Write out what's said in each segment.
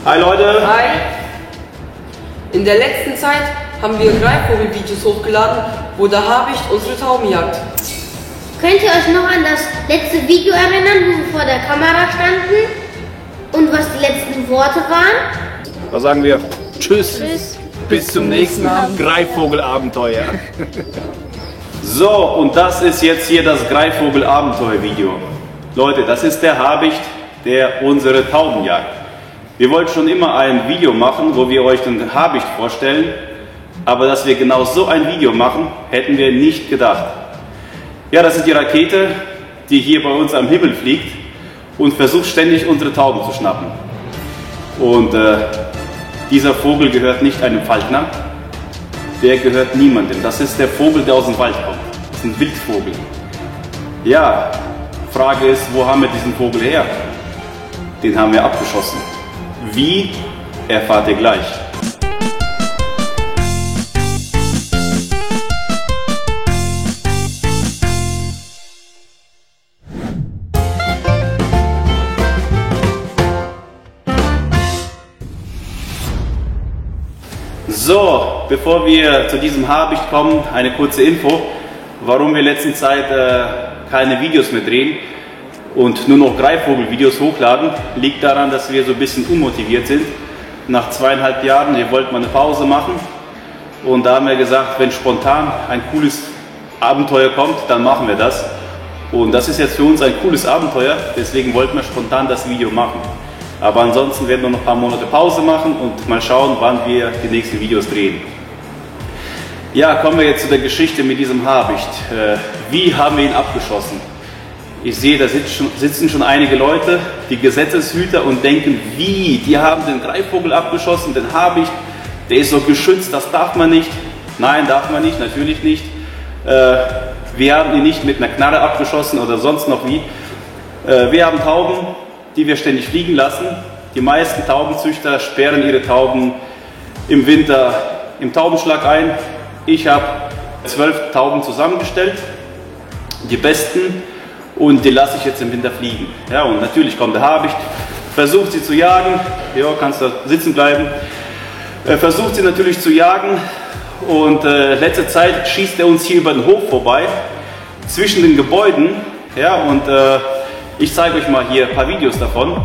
Hi Leute! Hi! In der letzten Zeit haben wir Greifvogel-Videos hochgeladen, wo der Habicht unsere Tauben jagt. Könnt ihr euch noch an das letzte Video erinnern, wo wir vor der Kamera standen? Und was die letzten Worte waren? Was sagen wir? Tschüss! Tschüss. Bis zum nächsten Greifvogel-Abenteuer. So, und das ist jetzt hier das Greifvogel-Abenteuer-Video. Leute, das ist der Habicht, der unsere Tauben jagt. Wir wollten schon immer ein Video machen, wo wir euch den Habicht vorstellen, aber dass wir genau so ein Video machen, hätten wir nicht gedacht. Ja, das ist die Rakete, die hier bei uns am Himmel fliegt und versucht ständig unsere Tauben zu schnappen. Und dieser Vogel gehört nicht einem Falkner, der gehört niemandem. Das ist der Vogel, der aus dem Wald kommt. Das ist ein Wildvogel. Ja, Frage ist, wo haben wir diesen Vogel her? Den haben wir abgeschossen. Wie, erfahrt ihr gleich. So, bevor wir zu diesem Habicht kommen, eine kurze Info, warum wir in letzter Zeit keine Videos mehr drehen und nur noch Greifvogel-Videos hochladen, liegt daran, dass wir so ein bisschen unmotiviert sind. Nach 2,5 Jahren, wir wollten mal eine Pause machen und da haben wir gesagt, wenn spontan ein cooles Abenteuer kommt, dann machen wir das. Und das ist jetzt für uns ein cooles Abenteuer, deswegen wollten wir spontan das Video machen. Aber ansonsten werden wir noch ein paar Monate Pause machen und mal schauen, wann wir die nächsten Videos drehen. Ja, kommen wir jetzt zu der Geschichte mit diesem Habicht. Wie haben wir ihn abgeschossen? Ich sehe, da sitzen schon einige Leute, die Gesetzeshüter, und denken, wie? Die haben den Greifvogel abgeschossen, den Habicht, der ist so geschützt, das darf man nicht. Nein, darf man nicht, natürlich nicht. Wir haben ihn nicht mit einer Knarre abgeschossen oder sonst noch wie. Wir haben Tauben, die wir ständig fliegen lassen. Die meisten Taubenzüchter sperren ihre Tauben im Winter im Taubenschlag ein. Ich habe 12 Tauben zusammengestellt, die besten, und die lasse ich jetzt im Winter fliegen. Ja, und natürlich kommt der Habicht, versucht sie zu jagen. Ja, kannst da sitzen bleiben. Versucht sie natürlich zu jagen, und letzte Zeit schießt er uns hier über den Hof vorbei, zwischen den Gebäuden. Ja, und ich zeige euch mal hier ein paar Videos davon.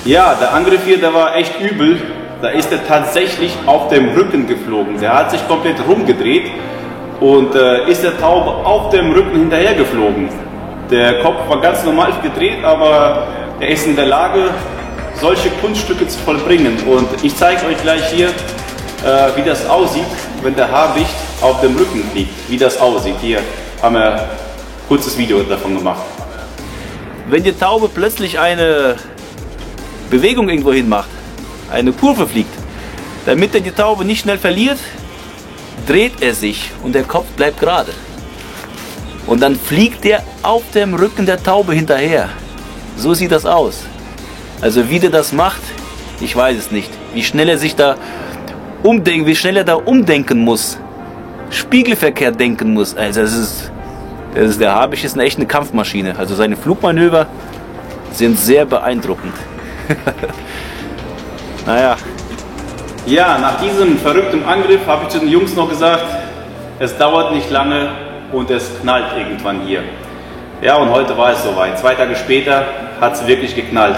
Ja, der Angriff hier, der war echt übel. Da ist er tatsächlich auf dem Rücken geflogen. Der hat sich komplett rumgedreht und ist der Taube auf dem Rücken hinterher geflogen. Der Kopf war ganz normal gedreht, aber er ist in der Lage, solche Kunststücke zu vollbringen. Und ich zeige euch gleich hier, wie das aussieht, wenn der Habicht auf dem Rücken fliegt. Wie das aussieht. Hier haben wir ein kurzes Video davon gemacht. Wenn die Taube plötzlich eine Bewegung irgendwo hin macht, eine Kurve fliegt, damit er die Taube nicht schnell verliert, dreht er sich und der Kopf bleibt gerade. Und dann fliegt er auf dem Rücken der Taube hinterher. So sieht das aus. Also wie der das macht, ich weiß es nicht. Wie schnell er sich da umdenken muss. Spiegelverkehr denken muss. Also der Habicht ist echt eine Kampfmaschine. Also seine Flugmanöver sind sehr beeindruckend. Naja. Ja, nach diesem verrückten Angriff habe ich zu den Jungs noch gesagt, es dauert nicht lange und es knallt irgendwann hier. Ja, und heute war es soweit. 2 Tage später hat es wirklich geknallt.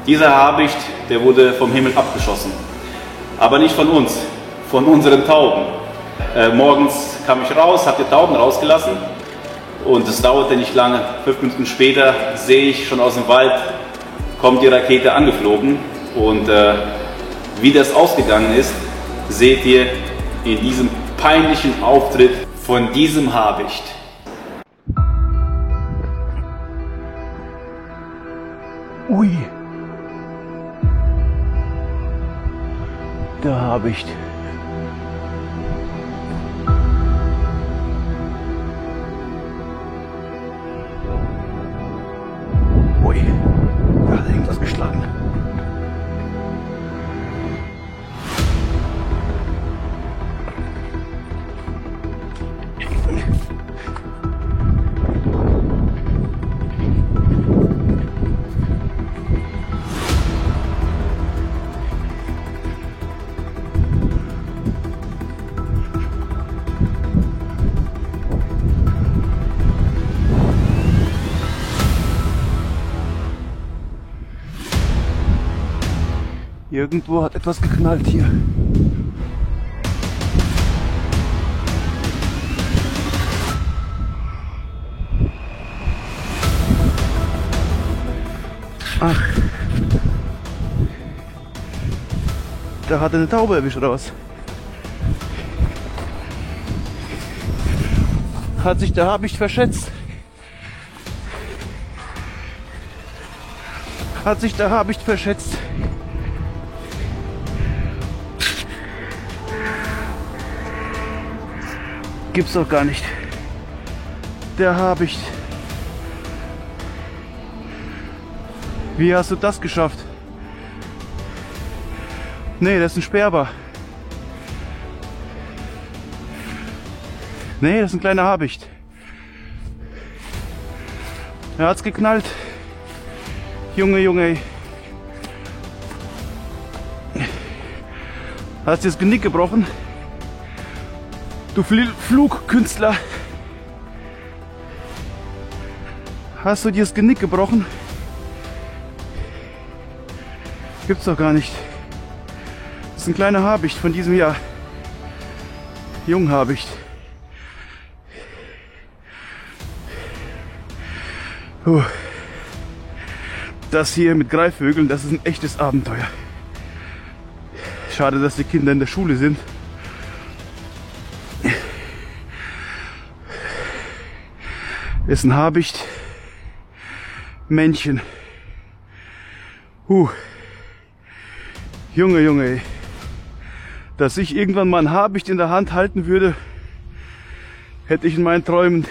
Dieser Habicht, der wurde vom Himmel abgeschossen. Aber nicht von uns, von unseren Tauben. Morgens kam ich raus, habe die Tauben rausgelassen Und es dauerte nicht lange, 5 Minuten später sehe ich schon aus dem Wald, kommt die Rakete angeflogen. Und wie das ausgegangen ist, seht ihr in diesem peinlichen Auftritt von diesem Habicht. Ui, der Habicht. Ui, da hat irgendwas geschlagen. Irgendwo hat etwas geknallt hier. Ach. Da hat er eine Taube erwischt oder was? Hat sich der Habicht verschätzt? Hat sich der Habicht verschätzt? Gibt's doch gar nicht. Der Habicht. Wie hast du das geschafft? Nee, das ist ein Sperber. Nee, das ist ein kleiner Habicht. Er hat's geknallt. Junge, Junge. Hast dir das Genick gebrochen? Du Flugkünstler. Hast du dir das Genick gebrochen? Gibt's doch gar nicht. Das ist ein kleiner Habicht von diesem Jahr. Junghabicht. Das hier mit Greifvögeln, das ist ein echtes Abenteuer. Schade, dass die Kinder in der Schule sind. Ist ein Habicht. Männchen. Junge, Junge, ey. Dass ich irgendwann mal ein Habicht in der Hand halten würde, hätte ich in meinen Träumen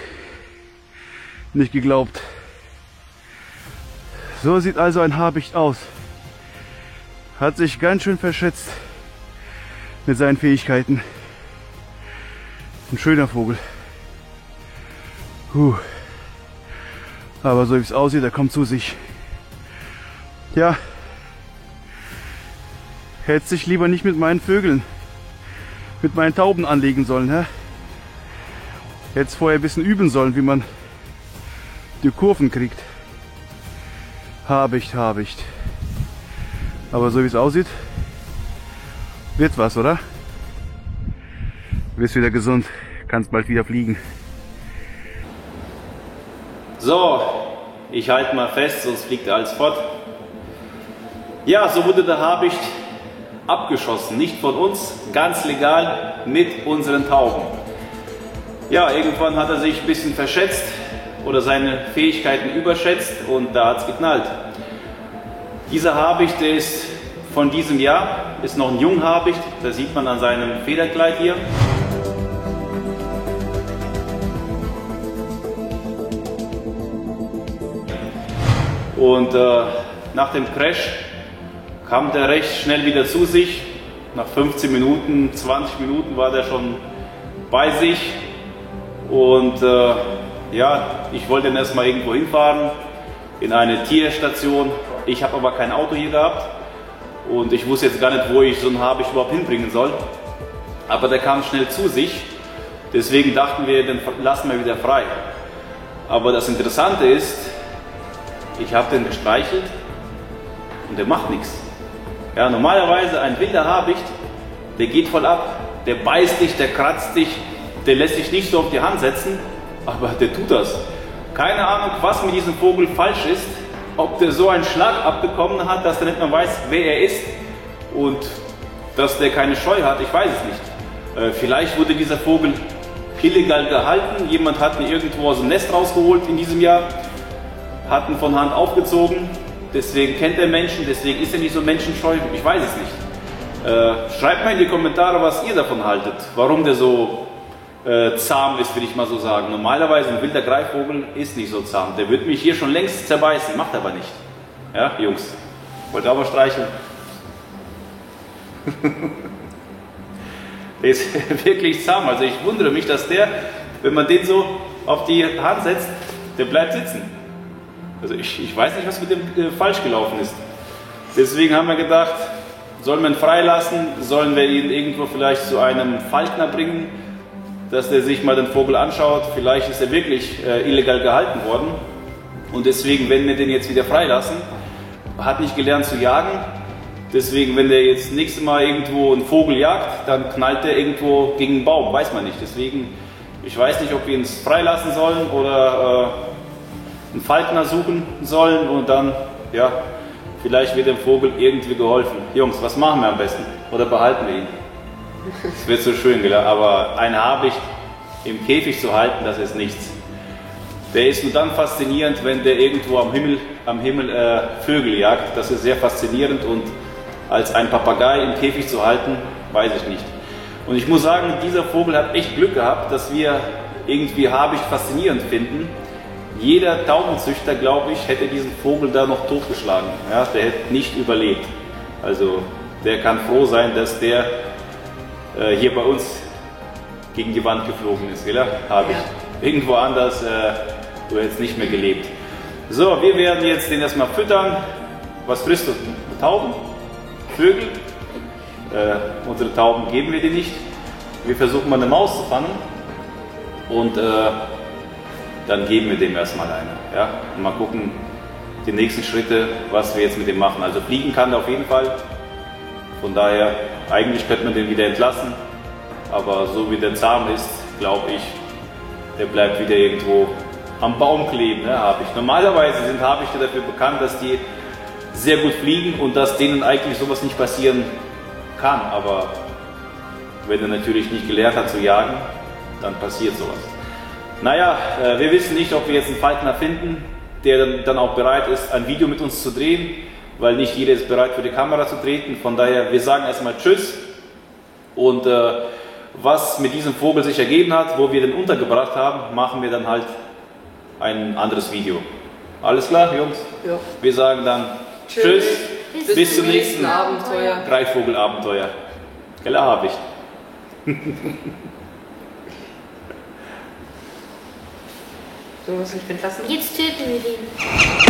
nicht geglaubt. So sieht also ein Habicht aus. Hat sich ganz schön verschätzt mit seinen Fähigkeiten. Ein schöner Vogel. Aber so wie es aussieht, er kommt zu sich. Ja. Hätte sich lieber nicht mit meinen Vögeln, mit meinen Tauben anlegen sollen. Hä? Hätte es vorher ein bisschen üben sollen, wie man die Kurven kriegt. Habicht, Habicht. Aber so wie es aussieht, wird was, oder? Du bist wieder gesund, kannst bald wieder fliegen. So, ich halte mal fest, sonst fliegt alles fort. Ja, so wurde der Habicht abgeschossen. Nicht von uns, ganz legal mit unseren Tauben. Ja, irgendwann hat er sich ein bisschen verschätzt oder seine Fähigkeiten überschätzt und da hat es geknallt. Dieser Habicht, der ist von diesem Jahr, ist noch ein Junghabicht, das sieht man an seinem Federkleid hier. Und nach dem Crash kam der recht schnell wieder zu sich. Nach 15 Minuten, 20 Minuten war der schon bei sich. Und ja, ich wollte ihn erstmal irgendwo hinfahren, in eine Tierstation. Ich habe aber kein Auto hier gehabt und ich wusste jetzt gar nicht, wo ich so einen Habicht überhaupt hinbringen soll. Aber der kam schnell zu sich, deswegen dachten wir, den lassen wir wieder frei. Aber das Interessante ist, ich habe den gestreichelt und der macht nichts. Ja, normalerweise ein wilder Habicht, der geht voll ab, der beißt dich, der kratzt dich, der lässt sich nicht so auf die Hand setzen. aber der tut das. Keine Ahnung, was mit diesem Vogel falsch ist, ob der so einen Schlag abbekommen hat, dass er nicht mehr weiß, wer er ist und dass der keine Scheu hat, ich weiß es nicht. Vielleicht wurde dieser Vogel illegal gehalten, jemand hat ihn irgendwo aus dem Nest rausgeholt in diesem Jahr, hat ihn von Hand aufgezogen, deswegen kennt er Menschen, deswegen ist er nicht so menschenscheu, ich weiß es nicht. Schreibt mal in die Kommentare, was ihr davon haltet, warum der so zahm ist, will ich mal so sagen. Normalerweise ein wilder Greifvogel ist nicht so zahm, der wird mich hier schon längst zerbeißen, macht aber nicht. Ja, Jungs, wollt ihr auch mal streicheln? Der ist wirklich zahm, also ich wundere mich, dass der, wenn man den so auf die Hand setzt, der bleibt sitzen. Also ich weiß nicht, was mit dem falsch gelaufen ist. Deswegen haben wir gedacht, sollen wir ihn freilassen, sollen wir ihn irgendwo vielleicht zu einem Falkner bringen, dass der sich mal den Vogel anschaut, vielleicht ist er wirklich illegal gehalten worden und deswegen werden wir den jetzt wieder freilassen. Hat nicht gelernt zu jagen, deswegen wenn der jetzt nächstes Mal irgendwo einen Vogel jagt, dann knallt der irgendwo gegen einen Baum, weiß man nicht. Deswegen, ich weiß nicht, ob wir ihn freilassen sollen oder einen Falkner suchen sollen und dann, ja, vielleicht wird dem Vogel irgendwie geholfen. Jungs, was machen wir am besten? Oder behalten wir ihn? Es wird so schön, gell? Aber eine Habicht im Käfig zu halten, das ist nichts. Der ist nur dann faszinierend, wenn der irgendwo am Himmel Vögel jagt. Das ist sehr faszinierend und als ein Papagei im Käfig zu halten, weiß ich nicht. Und ich muss sagen, dieser Vogel hat echt Glück gehabt, dass wir irgendwie Habicht faszinierend finden. Jeder Taubenzüchter, glaube ich, hätte diesen Vogel da noch totgeschlagen. Ja, der hätte nicht überlebt. Also der kann froh sein, dass der hier bei uns gegen die Wand geflogen ist, gell? Habe ich. Irgendwo anders, du hättest nicht mehr gelebt. So, wir werden jetzt den erstmal füttern. Was frisst du? Tauben? Vögel? Unsere Tauben geben wir dir nicht. Wir versuchen mal eine Maus zu fangen und dann geben wir dem erstmal eine. Ja? Und mal gucken, die nächsten Schritte, was wir jetzt mit dem machen. Also fliegen kann er auf jeden Fall. Von daher, eigentlich könnte man den wieder entlassen, aber so wie der zahm ist, glaube ich, der bleibt wieder irgendwo am Baum kleben, ne, Habicht. Normalerweise sind Habichte dafür bekannt, dass die sehr gut fliegen und dass denen eigentlich sowas nicht passieren kann, aber wenn er natürlich nicht gelernt hat zu jagen, dann passiert sowas. Naja, wir wissen nicht, ob wir jetzt einen Falkner finden, der dann auch bereit ist, ein Video mit uns zu drehen, weil nicht jeder ist bereit für die Kamera zu treten. Von daher, wir sagen erstmal Tschüss und was mit diesem Vogel sich ergeben hat, wo wir den untergebracht haben, machen wir dann halt ein anderes Video. Alles klar, Jungs? Ja. Wir sagen dann Tschüss, bis zum nächsten Abenteuer. Greifvogel-Abenteuer. Gell, Habicht? So, was ich entlassen? Jetzt töten wir den.